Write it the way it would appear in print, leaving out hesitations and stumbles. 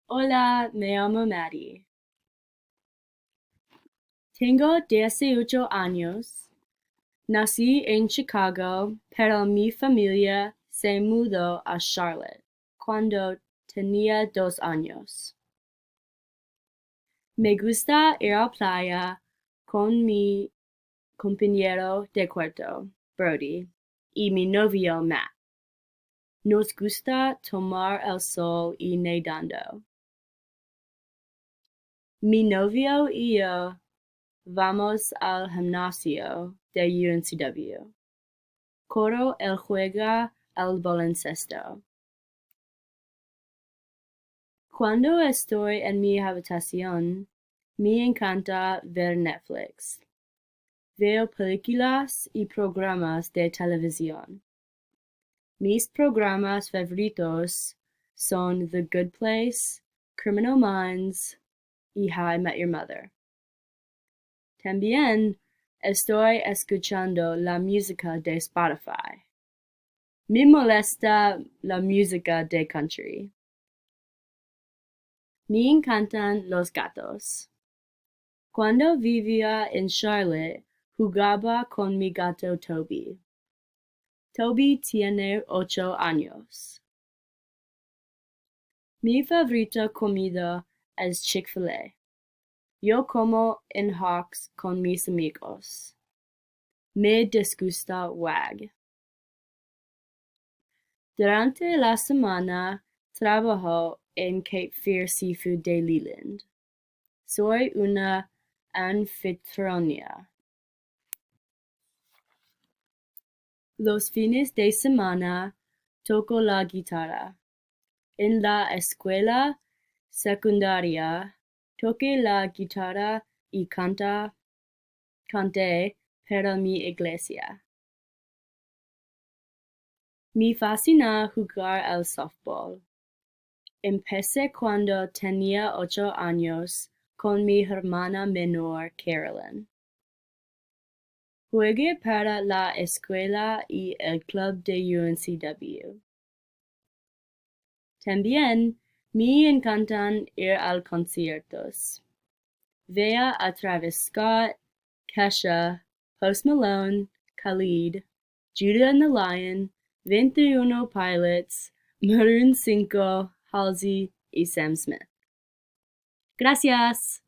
Hola, me llamo Maddie. Tengo 18 años. Nací en Chicago, pero mi familia se mudó a Charlotte cuando tenía 2 años. Me gusta ir a playa con mi compañero de cuarto, Brody, y mi novio, Matt. Nos gusta tomar el sol y nadando. Mi novio y yo vamos al gimnasio de UNCW. Coro él juega al baloncesto. Cuando estoy en mi habitación, me encanta ver Netflix. Veo películas y programas de televisión. Mis programas favoritos son The Good Place, Criminal Minds y How I Met Your Mother. También estoy escuchando la música de Spotify. Me molesta la música de country. Me encantan los gatos. Cuando vivía en Charlotte, jugaba con mi gato Toby. Toby tiene 8 años. Mi favorita comida es Chick-fil-A. Yo como en Hawks con mis amigos. Me disgusta WAG. Durante la semana trabajo en Cape Fear Seafood de Leland. Soy una anfitriona. Los fines de semana toco la guitarra. En la escuela secundaria toqué la guitarra y canté para mi iglesia. Me fascina jugar al softball. Empecé cuando tenía 8 años con mi hermana menor Carolyn. Jugué para la escuela y el club de UNCW. También me encantan ir a conciertos. Vea a Travis Scott, Kesha, Post Malone, Khalid, Judah and the Lion, 21 Pilots, Maroon 5, Halsey y Sam Smith. Gracias.